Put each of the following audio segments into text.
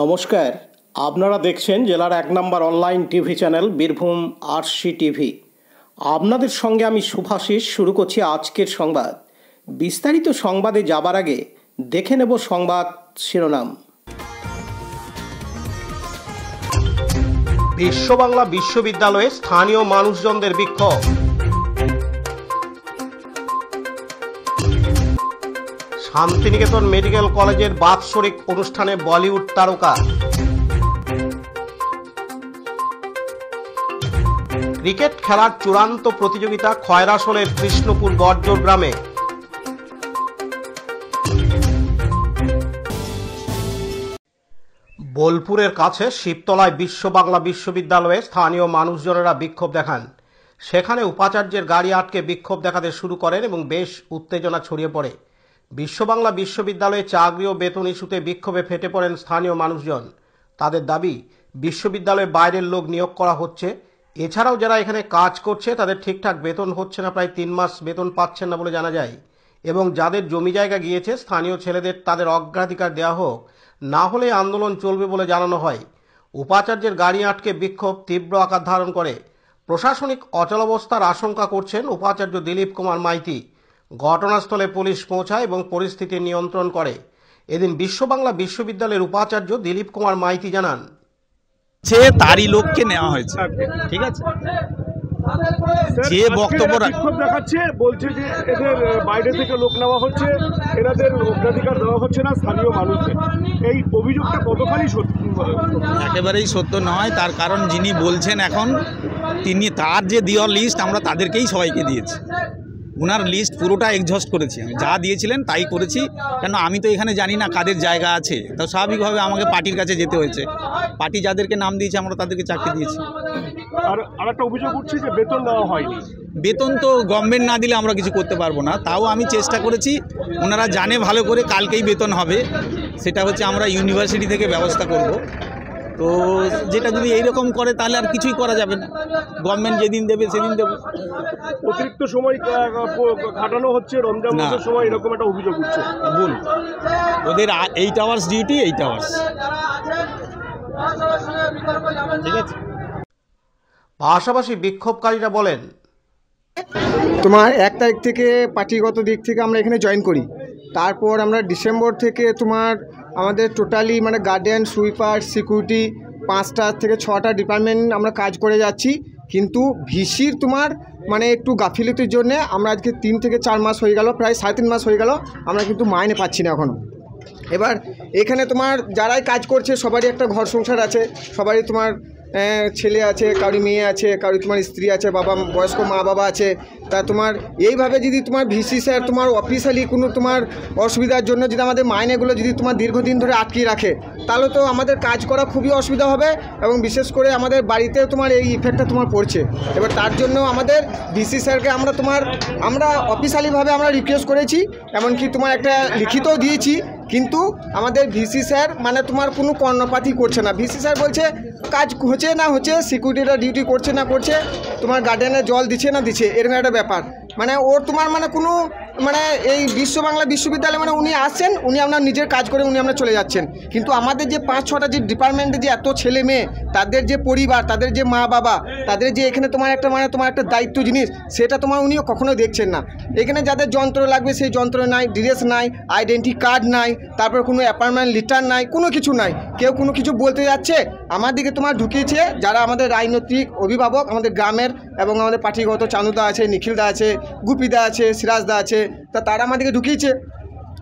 নমস্কার, আপনারা দেখছেন জেলার ১ number online TV channel Birbhum Arshi TV. আপনাদের সঙ্গে আমি শুভাশিস। শুরু করছি আজকের সংবাদ। বিস্তারিত সংবাদে যাবার আগে দেখে নেব সংবাদ শিরোনাম। বিশ্ববাংলা বিশ্ববিদ্যালয়ে স্থানীয় মানুষজনদের বিক্ষোভ। শান্তিনিকেতন মেডিকেল কলেজের বাৎসরিক অনুষ্ঠানে বলিউড তারকা। ক্রিকেট খেলার চূড়ান্ত প্রতিযোগিতা খয়রাসোলের কৃষ্ণপুর বর্জর গ্রামে। বোলপুরের কাছে শিবতলায় বিশ্ববাংলা বিশ্ববিদ্যালয়ে স্থানীয় মানুষজনেরা বিক্ষোভ দেখান। সেখানে উপাচার্যের গাড়ি আটকে বিক্ষোভ দেখাতে শুরু করেন এবং বেশ উত্তেজনা ছড়িয়ে পড়ে। বিশ্ববাংলা বিশ্ববিদ্যালয়ে চাকরি ও বেতন ইস্যুতে বিক্ষোভে ফেটে পড়েন স্থানীয় মানুষজন। তাদের দাবি, বিশ্ববিদ্যালয়ে বাইরের লোক নিয়োগ করা হচ্ছে, এছাড়াও যারা এখানে কাজ করছে তাদের ঠিকঠাক বেতন হচ্ছে না, প্রায় 3 মাস বেতন পাচ্ছেন না বলে জানা যায়। এবং যাদের জমি জায়গা গিয়েছে স্থানীয় ছেলেদের তাদের অগ্রাধিকার দেওয়া হোক, না হলে আন্দোলন চলবে বলে জানানো হয়। উপাচার্যের গাড়ি আটকে বিক্ষোভ তীব্র আকার ধারণ করে। প্রশাসনিক অচলাবস্থার আশঙ্কা করছেন উপাচার্য দিলীপ কুমার মাইতি। ঘটনাস্থলে পুলিশ পৌঁছায় এবং পরিস্থিতি নিয়ন্ত্রণ করে। এদিন বিশ্ববাংলা বিশ্ববিদ্যালয়ের উপাচার্য দিলীপ কুমার মাইতি জানান, তারই লোককে নেওয়া হয়েছে। ঠিক আছে, যে বক্তব্য দেখাচ্ছে বলছে যে এদের বাইরে থেকে লোক নেওয়া হচ্ছে, এনাদের অগ্রাধিকার দেওয়া হচ্ছে না স্থানীয় মানুষদের। এই অভিযোগটা কতখানি সত্য? একেবারেই সত্য নয়। তার কারণ যিনি বলছেন এখন, তিনি তার যে দেওয়ার লিস্ট আমরা তাদেরকেই সবাইকে দিয়েছি। ওনার লিস্ট পুরোটা এক্সহস্ট করেছি, আমি যা দিয়েছিলেন তাই করেছি। কেন আমি তো এখানে জানি না কাদের জায়গা আছে, তো স্বাভাবিকভাবে আমাকে পার্টির কাছে যেতে হয়েছে। পার্টি যাদেরকে নাম দিয়েছে আমরা তাদেরকে চাকরি দিয়েছি। আর একটা অভিযোগ উঠছে যে বেতন দেওয়া হয়নি। বেতন তো গভর্নমেন্ট না দিলে আমরা কিছু করতে পারবো না। তাও আমি চেষ্টা করেছি, ওনারা জানে ভালো করে কালকেই বেতন হবে। সেটা হচ্ছে আমরা ইউনিভার্সিটি থেকে ব্যবস্থা করব। তো যেটা যদি এইরকম করে তাহলে আর কিছুই করা যাবে না। গভর্নমেন্ট যেদিন দেবে সেদিন দেবো। অতিরিক্ত সময় খাটানো হচ্ছে রমজান মাসের সময়, এরকম একটা অভিযোগ উঠছে। ভুল, ওদের 8 আওয়ার্স ডিউটি, 8 আওয়ার্স। ঠিক আছে। পাশাপাশি বিক্ষোভকারীরা বলেন, তোমার 1 তারিখ থেকে পার্টিগত দিক থেকে আমরা এখানে জয়েন করি। তারপর আমরা ডিসেম্বর থেকে তোমার আমাদের টোটালি মানে গার্ডিয়ান, সুইপার, সিকিউরিটি 5টা থেকে 6টা ডিপার্টমেন্ট আমরা কাজ করে যাচ্ছি। কিন্তু ভিসির তোমার মানে একটু গাফিলতির জন্যে আমরা আজকে 3 থেকে 4 মাস হয়ে গেল, প্রায় 3.5 মাস হয়ে গেল, আমরা কিন্তু মাইনে পাচ্ছি না এখনও। এবার এখানে তোমার যারাই কাজ করছে সবারই একটা ঘর সংসার আছে, সবারই তোমার ছেলে আছে, কারোর মেয়ে আছে, কারোর তোমার স্ত্রী আছে, বাবা বয়স্ক মা বাবা আছে। তা তোমার এইভাবে যদি তোমার ভিসি স্যার তোমার অফিসিয়ালি কোনো তোমার অসুবিধার জন্য যদি আমাদের মাইনেগুলো যদি তোমার দীর্ঘদিন ধরে আটকিয়ে রাখে, তাহলে তো আমাদের কাজ করা খুবই অসুবিধা হবে এবং বিশেষ করে আমাদের বাড়িতে তোমার এই ইফেক্টটা তোমার পড়ছে। এবার তার জন্য আমাদের ভিসি স্যারকে আমরা অফিসিয়ালিভাবে আমরা রিকোয়েস্ট করেছি, এমনকি তোমার একটা লিখিতও দিয়েছি। কিন্তু আমাদের ভিসি স্যার মানে তোমার কোনো কর্ণপাতই করছে না। ভিসি স্যার বলছে কাজ হচ্ছে না হচ্ছে, সিকিউরিটিরা ডিউটি করছে না করছে, তোমার গার্ডেনে জল দিচ্ছে না দিচ্ছে, এরকম একটা ব্যাপার। মানে ওর তোমার মানে কোনো মানে এই বিশ্ববাংলা বিশ্ববিদ্যালয়ে মানে উনি আসছেন, উনি আপনার নিজের কাজ করে উনি আপনার চলে যাচ্ছেন। কিন্তু আমাদের যে 5-6টা যে ডিপার্টমেন্টে যে এত ছেলে মেয়ে, তাদের যে পরিবার, তাদের যে মা বাবা, তাদের যে এখানে তোমার একটা মানে তোমার একটা দায়িত্ব জিনিস, সেটা তোমার উনিও কখনোই দেখছেন না। এখানে যাদের যন্ত্র লাগবে সেই যন্ত্র নাই, ড্রেস নাই, আইডেন্টি কার্ড নাই, তারপর কোনো অ্যাপয়েন্টমেন্ট লেটার নাই, কোনো কিছু নাই। কেউ কোনো কিছু বলতে যাচ্ছে আমাদেরকে তোমার ঢুকিয়েছে যারা আমাদের রাজনৈতিক অভিভাবক আমাদের গ্রামের এবং আমাদের পার্টিগত চানুদা আছে, নিখিলদা আছে, গুপিদা আছে, সিরাজদা আছে, তা তারা আমাদেরকে ঢুকিয়েছে।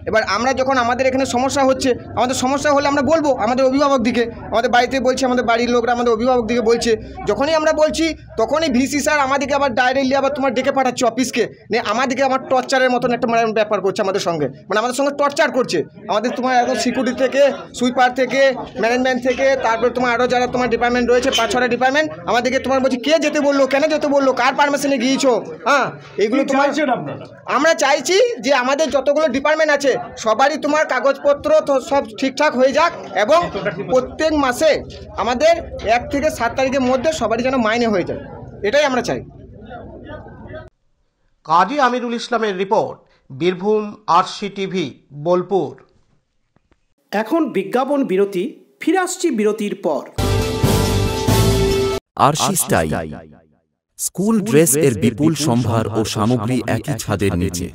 এবার আমরা যখন আমাদের এখানে সমস্যা হচ্ছে, আমাদের সমস্যা হলে আমরা বলবো আমাদের অভিভাবক দিকে, আমাদের বাড়িতে বলছি, আমাদের বাড়ির লোকরা আমাদের অভিভাবক দিকে বলছে। যখনই আমরা বলছি তখনই ভিসি স্যার আমাদেরকে আবার ডাইরেক্টলি আবার তোমার ডেকে পাঠাচ্ছে অফিসকে, আমাদেরকে আমার টর্চারের মতন একটা মানে ব্যাপার করছে আমাদের সঙ্গে, মানে আমাদের সঙ্গে টর্চার করছে। আমাদের তোমার এখন সিকিউরিটি থেকে, সুইপার থেকে, ম্যানেজমেন্ট থেকে, তারপরে তোমার আরও যারা তোমার ডিপার্টমেন্ট রয়েছে 5-6টা ডিপার্টমেন্ট, আমাদেরকে তোমার বলছি কে যেতে বললো, কেন যেতে বললো, কার পারমিশনে গিয়েছো। হ্যাঁ, এগুলো তোমার আমরা চাইছি যে আমাদের যতগুলো ডিপার্টমেন্ট আছে সবারই তোমার কাগজপত্র তো সব ঠিকঠাক হয়ে যাক এবং প্রত্যেক মাসে আমাদের 1 থেকে 7 তারিখের মধ্যে সবারই যেন মাইনে হয়ে যায়, এটাই আমরা চাই। কাজী আমিরুল ইসলামের রিপোর্ট, বীরভূম আরসি টিভি, বোলপুর। এখন বিজ্ঞাপন বিরতি, ফিরে আসছি বিরতির পর। আরশি স্টাইল স্কুল ড্রেস এর বিপুল সম্ভার ও সামগ্রী একই ছাদের নিচে।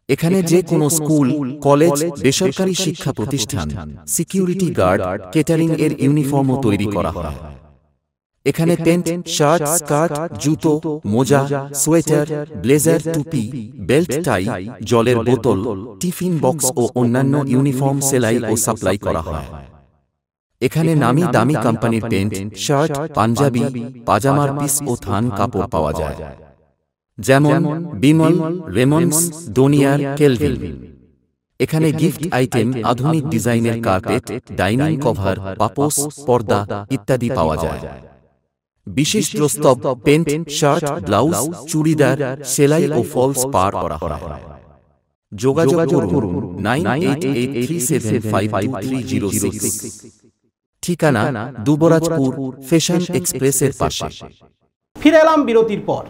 এখানে যে কোনো স্কুল, কলেজ, বেসরকারি শিক্ষা প্রতিষ্ঠান, সিকিউরিটি গার্ড, কেটারিং এর ইউনিফর্মও তৈরি করা হয়। এখানে প্যান্ট, শার্ট, স্কার্ট, জুতো, মোজা, সোয়েটার, ব্লেজার, টুপি, বেল্ট, টাই, জলের বোতল, টিফিন বক্স ও অন্যান্য ইউনিফর্ম সেলাই ও সাপ্লাই করা হয়। এখানে নামি দামি কোম্পানির প্যান্ট, শার্ট, পাঞ্জাবি, পাজামার পিস ও থান কাপড় পাওয়া যায়, যেমন বিমল, রেমন্ডস, ডোনিয়ার, কেলভিন। এখানে গিফট আইটেম, আধুনিক ডিজাইনের কার্পেট, ডাইনিং কভার, পাপোশ, পর্দা ইত্যাদি পাওয়া যায়। বিশেষ প্রস্তাব, প্যান্ট, শার্ট, ব্লাউজ, চুড়িদার, সেলাই ও ফলস পার করা হয়। যোগাযোগ করুন 9883752306। ঠিকানা দুবরাজপুর, ফ্যাশন এক্সপ্রেসের পাশে। ফিরে এলাম বিরতির পর।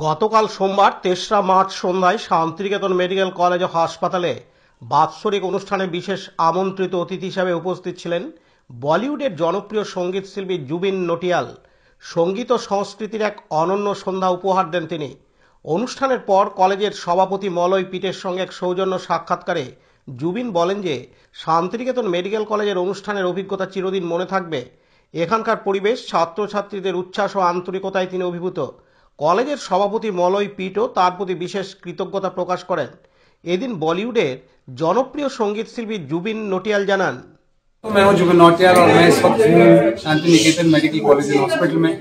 গতকাল সোমবার ৩রা মার্চ সন্ধ্যায় শান্তিনিকেতন মেডিকেল কলেজ ও হাসপাতালে বাৎসরিক অনুষ্ঠানে বিশেষ আমন্ত্রিত অতিথি হিসাবে উপস্থিত ছিলেন বলিউডের জনপ্রিয় সঙ্গীত শিল্পী জুবিন নটিয়াল। সঙ্গীত ও সংস্কৃতির এক অনন্য সন্ধ্যা উপহার দেন তিনি। অনুষ্ঠানের পর কলেজের সভাপতি মলয় পিটের সঙ্গে এক সৌজন্য সাক্ষাৎকারে জুবিন বলেন যে শান্তিনিকেতন মেডিকেল কলেজের অনুষ্ঠানের অভিজ্ঞতা চিরদিন মনে থাকবে। এখানকার পরিবেশ, ছাত্রছাত্রীদের উচ্ছ্বাস ও আন্তরিকতায় তিনি অভিভূত। কলেজের সভাপতি মলয় পিটও তার প্রতি বিশেষ কৃতজ্ঞতা প্রকাশ করেন। এদিন বলিউডের জনপ্রিয় সঙ্গীত শিল্পী জুবিন নটিয়াল জানান, मैं हूं जुबिन नौटियाल और मैं इस वक्त हूं Shanti Niketan medical college and hospital में।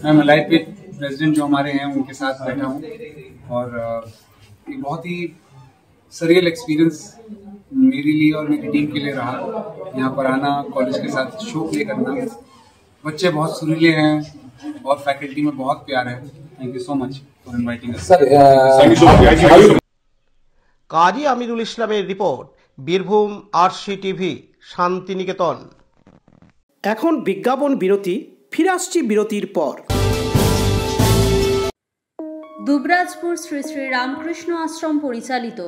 मैं मलाइट पिट प्रेसिडेंट जो हमारे हैं उनके साथ बैठा हूं और एक बहुत ही सरियल एक्सपीरियंस मेरे लिए और मेरी टीम के लिए रहा। यहाँ पर आना, कॉलेज के साथ शो प्ले करना, बच्चे बहुत सुरीले हैं और फैकल्टी में बहुत प्यार है। Thank you so much for inviting us. Kazi Amirul ইসলামের রিপোর্ট, বীরভূম আরশি টিভি, শান্তিনিকেতন। এখন বিজ্ঞাপন বিরতি। ফিরে আসছি বিরতির পর। দুবরাজপুর শ্রী শ্রী রামকৃষ্ণ আশ্রম পরিচালিত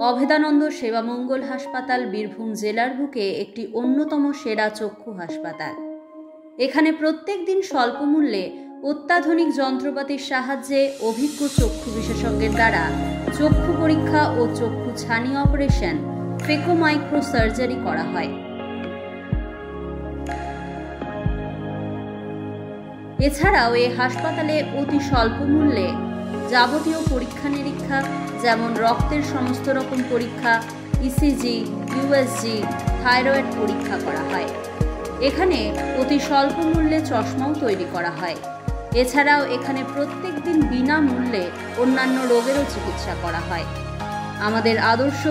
অভেদানন্দ সেবামঙ্গল হাসপাতাল বীরভূম জেলার বুকে একটি অন্যতম সেরা চক্ষু হাসপাতাল। এখানে প্রত্যেক দিন স্বল্প মূল্যে অত্যাধুনিক যন্ত্রপাতির সাহায্যে অভিজ্ঞ চক্ষু বিশেষজ্ঞের দ্বারা চক্ষু পরীক্ষা ও চক্ষু ছানি অপারেশন, ফেকো মাইক্রো সার্জারি করা হয়। এছাড়াও এই হাসপাতালে অতি স্বল্প মূল্যে যাবতীয় পরীক্ষা নিরীক্ষা, যেমন রক্তের সমস্ত রকম পরীক্ষা, ইসিজি, ইউএসজি, থাইরয়েড পরীক্ষা করা হয়। এখানে অতি স্বল্প মূল্যে চশমাও তৈরি করা হয়। এছাড়াও এখানে প্রত্যেক দিন বিনামূল্যে অন্যান্য রোগেরও চিকিৎসা করা হয়। আমাদের আদর্শ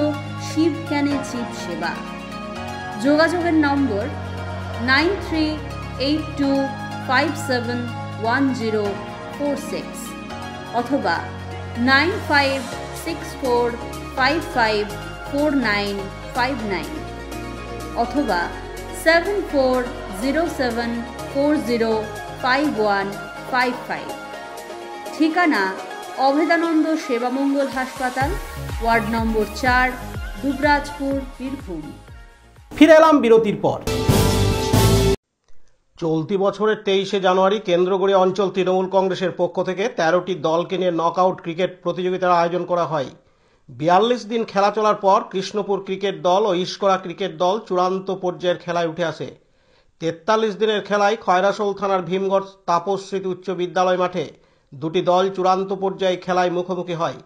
শিব জ্ঞানে জীব সেবা। যোগাযোগের নম্বর 9382571046 অথবা 9564554959 অথবা 7407405155। ঠিকানা অভেদানন্দ সেবামঙ্গল হাসপাতাল, ওয়ার্ড নম্বর 4, দুবরাজপুর, বীরভূম। ফিরে এলাম বিরতির পর। চলতি বছরের 23শে জানুয়ারি কেন্দ্রগড়িয়া অঞ্চল তৃণমূল কংগ্রেসের পক্ষ থেকে 13টি দলকে নিয়ে নকআউট ক্রিকেট প্রতিযোগিতার আয়োজন করা হয়। 42 দিন খেলা চলার পর কৃষ্ণপুর ক্রিকেট দল ও ইস্করা ক্রিকেট দল চূড়ান্ত পর্যায়ের খেলায় উঠে আসে। 43 দিনের খেলায় খয়রাসোল থানার ভীমগড় তাপস স্মৃতি উচ্চ বিদ্যালয় মাঠে দুটি দল চূড়ান্ত পর্যায়ে খেলায় মুখোমুখি হয়।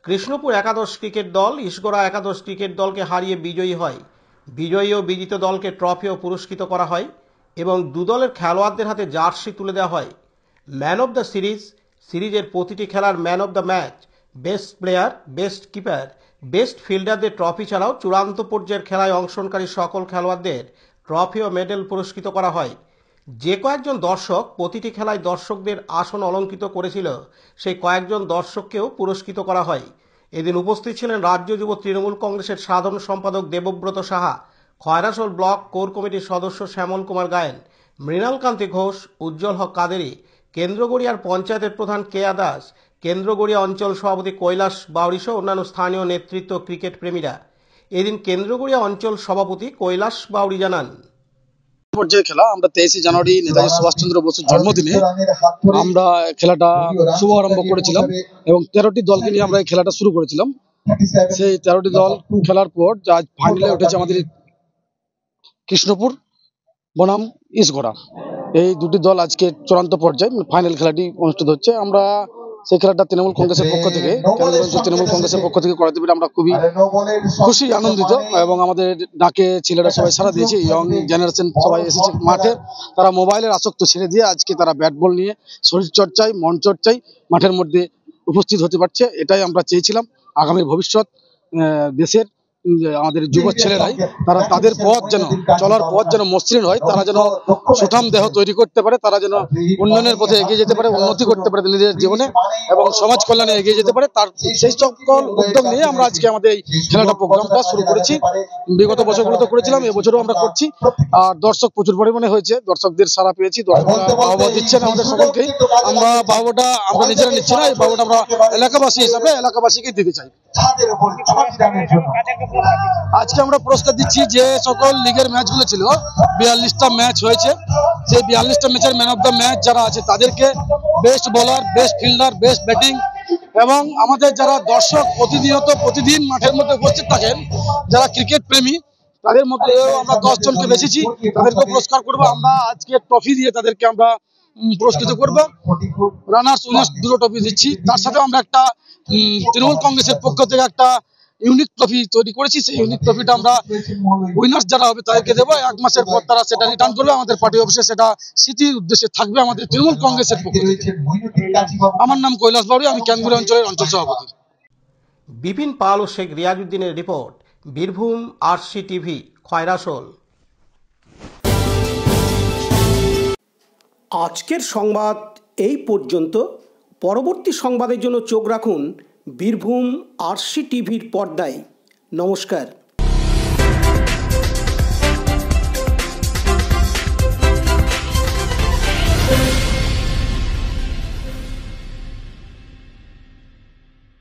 কৃষ্ণপুর একাদশ ক্রিকেট দল ইস্করা একাদশ ক্রিকেট দলকে হারিয়ে বিজয়ী হয়। বিজয়ী ও বিজিত দলকে ট্রফি ও পুরস্কৃত করা হয় এবং দু দলের খেলোয়াড়দের হাতে জার্সি তুলে দেওয়া হয়। ম্যান অব দ্য সিরিজের প্রতিটি খেলার man of the match, best player, best keeper, best ফিল্ডারদের ট্রফি ছাড়াও চূড়ান্ত পর্যায়ের খেলায় অংশগ্রহণকারী সকল খেলোয়াড়দের ট্রফি ও মেডেল পুরস্কৃত করা হয়। যে কয়েকজন দর্শক প্রতিটি খেলায় দর্শকদের আসন অলঙ্কৃত করেছিল, সেই কয়েকজন দর্শককেও পুরস্কৃত করা হয়। এদিন উপস্থিত ছিলেন রাজ্য যুব তৃণমূল কংগ্রেসের সাধারণ সম্পাদক দেবব্রত সাহা, খয়রাসোল ব্লক কোর কমিটির সদস্য শ্যামল কুমার গায়েন, মৃণালকান্তি ঘোষ, উজ্জ্বল হক কাদেরি, কেন্দ্রগড়িয়ার পঞ্চায়েতের প্রধান কেয়া দাস, কেন্দ্রগড়িয়া অঞ্চল সভাপতি কৈলাস বাউরি সহ অন্যান্য স্থানীয় নেতৃত্ব, ক্রিকেট প্রেমীরা। এদিন কেন্দ্রগড়িয়া অঞ্চল সভাপতি কৈলাস বাউরি জানান, পর্যায়ে খেলা আমরা 23 জানুয়ারি নেতাজি সুভাষচন্দ্র বসুর জন্মদিনে আমরা খেলাটা শুভারম্ভ করেছিলাম এবং 13টি দলকে নিয়ে আমরা এই খেলাটা শুরু করেছিলাম। সেই 13টি দল খেলার পর আজ ফাইনালে উঠেছে আমাদের কৃষ্ণপুর বনাম ইসগোড়া। এই দুটি দল আজকে চূড়ান্ত পর্যায়ে ফাইনাল খেলাটি অনুষ্ঠিত হচ্ছে। আমরা সেই খেলাটা তৃণমূল কংগ্রেসের পক্ষ থেকে তৃণমূল কংগ্রেসের পক্ষ থেকে করাতে পেরে আমরা খুবই খুশি আনন্দিত এবং আমাদের ডাকে ছেলেরা সবাই সাড়া দিয়েছে। ইয়ং জেনারেশন সবাই এসেছে মাঠে, তারা মোবাইলের আসক্ত ছেড়ে দিয়ে আজকে তারা ব্যাট বল নিয়ে শরীর চর্চায় মন চর্চায় মাঠের মধ্যে উপস্থিত হতে পারছে। এটাই আমরা চেয়েছিলাম। আগামী ভবিষ্যৎ দেশের আমাদের যুব ছেলেরাই তারা তাদের পথ যেন চলার পথ যেন মসৃণ হয়, তারা যেন সুঠাম দেহ তৈরি করতে পারে, তারা যেন উন্নয়নের পথে এগিয়ে যেতে পারে, উন্নতি করতে পারে নিজেদের জীবনে এবং সমাজ কল্যাণে এগিয়ে যেতে পারে। তার সেই সকল উদ্যোগ নিয়ে আমরা আজকে আমাদের এই খেলাটা প্রোগ্রামটা শুরু করেছি। বিগত বছরগুলোতে করেছিলাম, এবছরও আমরা করছি। আর দর্শক প্রচুর পরিমাণে হয়েছে, দর্শকদের সাড়া পেয়েছি, দর্শকরা বাহবা দিচ্ছেন আমাদের সকলকেই। আমরা বাহবাটা আমরা নিজেরা নিচ্ছি না, এই বাহবাটা আমরা এলাকাবাসী হিসাবে এলাকাবাসীকে দিতে চাই। আজকে আমরা পুরস্কার দিচ্ছি যে সকল লিগের ম্যাচগুলো ছিল, 42টা ম্যাচ হয়েছে, সেই 42টা ম্যাচের ম্যান অফ দ্য ম্যাচ যারা আছে তাদেরকে best bowler, best fielder, best batting এবং আমাদের যারা দর্শক প্রতিদিন মাঠের মধ্যে উপস্থিত থাকেন, যারা ক্রিকেট প্রেমী, তাদের মধ্যে আমরা 10 জনকে বেছেছি, তাদেরকে পুরস্কার করবো। আমরা আজকে ট্রফি দিয়ে তাদেরকে আমরা পুরস্কৃত করব। রানার্স উইনার্স দুটো ট্রফি দিচ্ছি। তার সাথে আমরা একটা তৃণমূল কংগ্রেসের পক্ষ থেকে একটা ইউনিক ট্রফি তৈরি করেছি। সেই ইউনিক ট্রফিটা আমরা উইনার্স যারা হবে তাদেরকে দেবো। 1 মাসের পর তারা সেটা রিটার্ন করবে আমাদের পার্টি অফিসে, সেটা স্মৃতির উদ্দেশ্যে থাকবে আমাদের তৃণমূল কংগ্রেসের পক্ষ থেকে। আমার নাম কৈলাস বাউরি, আমি ক্যানগুড়ি অঞ্চলের অঞ্চল সভাপতি। বিপিন পাল ও শেখ রিয়াজউদ্দিনের রিপোর্ট, বীরভূম আরসি টিভি, খয়রাসোল। আজকের সংবাদ এই পর্যন্ত। পরবর্তী সংবাদের জন্য চোখ রাখুন বীরভূম আরসি টিভির পর্দায়। নমস্কার।